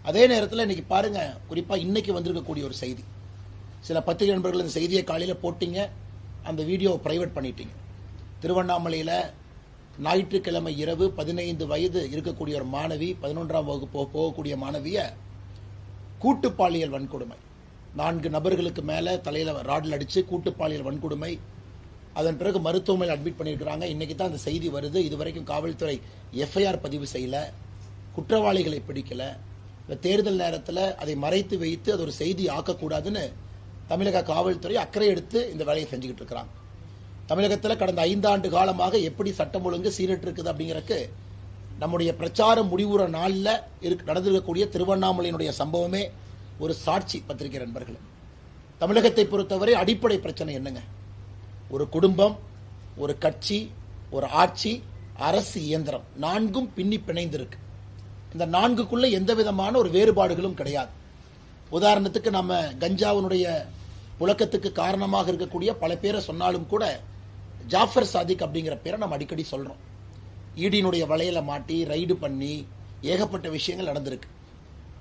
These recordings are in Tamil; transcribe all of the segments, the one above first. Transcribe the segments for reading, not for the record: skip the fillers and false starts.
அதே நேரத்தில் இன்னைக்கு பாருங்க, குறிப்பா இன்னைக்கு வந்திருக்கக்கூடிய ஒரு செய்தி, சில பத்திரிகை நண்பர்கள் இந்த செய்தியை காலையில் போட்டீங்க, அந்த வீடியோவை பிரைவேட் பண்ணிட்டீங்க. திருவண்ணாமலையில் ஞாயிற்றுக்கிழமை இரவு 15 வயது இருக்கக்கூடிய ஒரு மாணவி, 11ஆம் வகுப்பு போகக்கூடிய மாணவிய கூட்டு பாலியல் வன்கொடுமை, 4 நபர்களுக்கு மேல தலையில ராடில் அடிச்சு கூட்டு பாலியல் வன்கொடுமை, அதன் பிறகு மருத்துவமனையில் அட்மிட் பண்ணியிருக்கிறாங்க. இன்னைக்கு தான் அந்த செய்தி வருது. இதுவரைக்கும் காவல்துறை எஃப்ஐஆர் பதிவு செய்யல, குற்றவாளிகளை பிடிக்கல. இந்த தேர்தல் நேரத்தில் அதை மறைத்து வைத்து அது ஒரு செய்தி ஆக்கக்கூடாதுன்னு தமிழக காவல்துறை அக்கறை எடுத்து இந்த வேலையை செஞ்சுக்கிட்டு இருக்கிறாங்க. தமிழகத்தில் கடந்த 5 ஆண்டு காலமாக எப்படி சட்டம் ஒழுங்கு சீரற்று இருக்குது அப்படிங்கிறதுக்கு நம்முடைய பிரச்சாரம் முடிவுற நாளில் நடந்திருக்கக்கூடிய திருவண்ணாமலையினுடைய சம்பவமே ஒரு சாட்சி. பத்திரிகை நண்பர்கள், தமிழகத்தை பொறுத்தவரை அடிப்படை பிரச்சனை என்னங்க? ஒரு குடும்பம், ஒரு கட்சி, ஒரு ஆட்சி, அரசு இயந்திரம், 4ம் பின்னி பிணைந்திருக்கு. இந்த 4க்குள்ள எந்த விதமான ஒரு வேறுபாடுகளும் கிடையாது. உதாரணத்துக்கு நம்ம கஞ்சாவினுடைய புழக்கத்துக்கு காரணமாக இருக்கக்கூடிய பல பேரை சொன்னாலும் கூட ஜாஃபர் சாதிக் அப்படிங்கிற பேரை நம்ம அடிக்கடி சொல்றோம். ஈடியினுடைய வலையில மாட்டி ரைடு பண்ணி ஏகப்பட்ட விஷயங்கள் நடந்திருக்கு.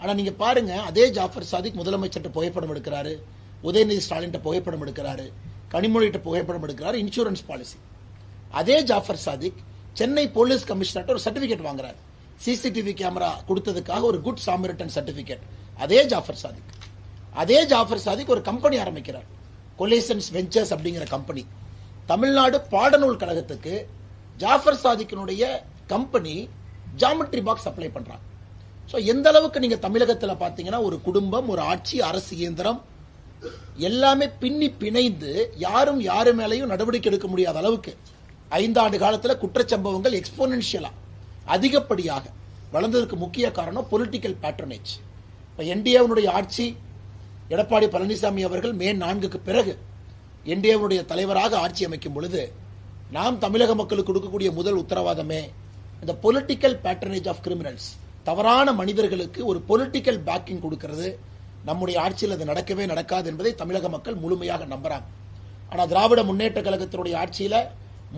ஆனா நீங்க பாருங்க, அதே ஜாஃபர் சாதிக் முதலமைச்சர்கிட்ட புகைப்படம் எடுக்கிறாரு, உதயநிதி ஸ்டாலின் புகைப்படம் எடுக்கிறாரு, கனிமொழிகிட்ட புகைப்படம் எடுக்கிறாரு, இன்சூரன்ஸ் பாலிசி. அதே ஜாஃபர் சாதிக் சென்னை போலீஸ் கமிஷனர் ஒரு சர்டிபிகேட் வாங்குறாரு, சிசிடிவி கேமரா கொடுத்ததுக்காக ஒரு குட் சாமரிட்டன் சர்டிபிகேட். அதே ஜாஃபர் சாதிக் ஒரு கம்பெனி ஆரம்பிக்கிறார், கொலேசன்ஸ் வெஞ்சர்ஸ் அப்படிங்கிற கம்பெனி. தமிழ்நாடு பாடநூல் கழகத்துக்கு ஜாஃபர் சாதிக்கினுடைய கம்பெனி ஜாமெட்ரி பாக்ஸ் அப்ளை பண்றாங்க. சோ எந்த அளவுக்கு நீங்க தமிழகத்தில் பாத்தீங்கன்னா ஒரு குடும்பம், ஒரு ஆட்சி, அரசு இயந்திரம் எல்லாமே பின்னி பிணைந்து யாரும் யாரு மேலையும் நடவடிக்கை எடுக்க முடியாத அளவுக்கு 5 ஆண்டு காலத்தில் குற்றச்சம்பவங்கள் எக்ஸ்போனென்ஷியலா அதிகப்படியாக வளர்ந்ததற்கு முக்கிய காரணம் பொலிட்டிக்கல் பேட்ரனேஜ். இப்ப என்டிஏவுடைய ஆட்சி, எடப்பாடி பழனிசாமி அவர்கள் மே 4க்கு பிறகு என்டிஏவுடைய தலைவராக ஆட்சி அமைக்கும் பொழுது நாம் தமிழக மக்களுக்கு கொடுக்கக்கூடிய முதல் உத்தரவாதமே இந்த பொலிட்டிக்கல் பேட்ரனேஜ் ஆஃப் கிரிமினல்ஸ், தவறான மனிதர்களுக்கு ஒரு பொலிட்டிக்கல் பேக்கிங் கொடுக்கிறது. நம்முடைய ஆட்சியில் அது நடக்கவே நடக்காது என்பதை தமிழக மக்கள் முழுமையாக நம்புறாங்க. ஆனா திராவிட முன்னேற்ற கழகத்தினுடைய ஆட்சியில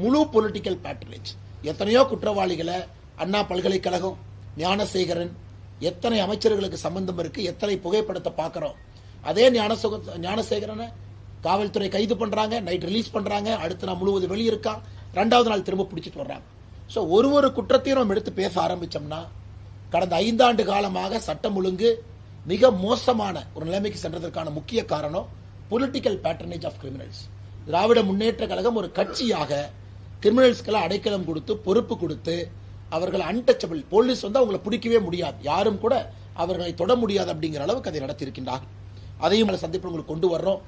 முழு பொலிட்டிக்கல் பேட்ரனேஜ், எத்தனையோ குற்றவாளிகளை அண்ணா பல்கலைக்கழகம், ஞானசேகரன், எத்தனை அமைச்சர்களுக்கு சம்பந்தம் இருக்கு, எத்தனை புகைப்படத்தை பார்க்கிறோம். அதே ஞானசேகரனை காவல்துறை கைது பண்றாங்க, நைட் ரிலீஸ் பண்றாங்க, அடுத்த நாள் முழுவதும் வெளியிருக்கான், 2வது நாள் திரும்ப பிடிச்சிட்டு வர்றாங்க. சோ ஒரு குற்றத்தையும் நம்ம எடுத்து பேச ஆரம்பிச்சோம்னா கடந்த 5 ஆண்டு காலமாக சட்டம் ஒழுங்கு மிக மோசமான ஒரு நிலைமைக்கு சென்றதற்கான முக்கிய காரணம் political patronage of criminals. Dravida Munnetra Kazhagam ஒரு கட்சியாக கிரிமினல்ஸ்க்கெல்லாம் அடைக்கலம் கொடுத்து பொறுப்பு கொடுத்து அவர்கள் அன்டச்சபிள், போலீஸ் வந்து அவங்களை பிடிக்கவே முடியாது, யாரும் கூட அவர்களை தொட முடியாது அப்படிங்கிற அளவுக்கு அதை நடத்தியிருக்கின்றார்கள். அதையும் சந்திப்பு உங்களுக்கு கொண்டு வர்றோம்.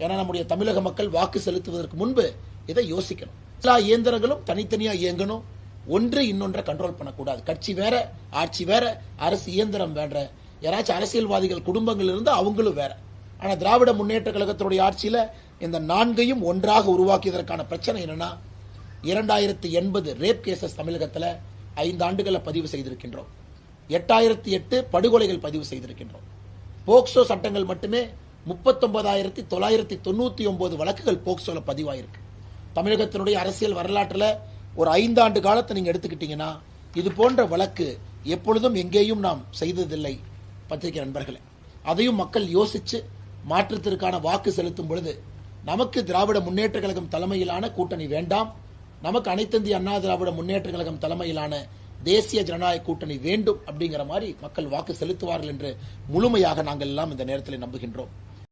ஏன்னா நம்முடைய தமிழக மக்கள் வாக்கு செலுத்துவதற்கு முன்பு இதை யோசிக்கணும். எல்லா இயந்திரங்களும் தனித்தனியா இயங்கணும், ஒன்று இன்னொன்றை கண்ட்ரோல் பண்ணக்கூடாது. கட்சி வேற, ஆட்சி வேற, அரசு இயந்திரம் வேற, யாராச்சும் அரசியல்வாதிகள் குடும்பங்கள் இருந்து அவங்களும் வேற. ஆனா திராவிட முன்னேற்ற கழகத்தினுடைய ஆட்சியில இந்த 4ஐயும் ஒன்றாக உருவாக்கியதற்கான பிரச்சனை என்னன்னா 2080 ரேப் கேசஸ் தமிழகத்தில் 5 ஆண்டுகளை பதிவு செய்திருக்கின்றோம். 8008 படுகொலைகள் பதிவு செய்திருக்கின்றோம். போக்சோ சட்டங்கள் மட்டுமே 39,999 வழக்குகள் போக்சோல பதிவாயிருக்கு. தமிழகத்தினுடைய அரசியல் வரலாற்றில் ஒரு 5 ஆண்டு காலத்தை நீங்க எடுத்துக்கிட்டீங்கன்னா இது போன்ற வழக்கு எப்பொழுதும் எங்கேயும் நாம் செய்ததில்லை. பத்திரிகை நண்பர்களே, அதையும் மக்கள் யோசிச்சு மாற்றத்திற்கான வாக்கு செலுத்தும் பொழுது நமக்கு திராவிட முன்னேற்ற கழகம் தலைமையிலான கூட்டணி வேண்டாம், நமக்கு அனைத்திந்திய அண்ணா திராவிட முன்னேற்ற கழகம் தலைமையிலான தேசிய ஜனநாயக கூட்டணி வேண்டும் அப்படிங்கிற மாதிரி மக்கள் வாக்கு செலுத்துவார்கள் என்று முழுமையாக நாங்கள் எல்லாம் இந்த நேரத்தில் நம்புகின்றோம்.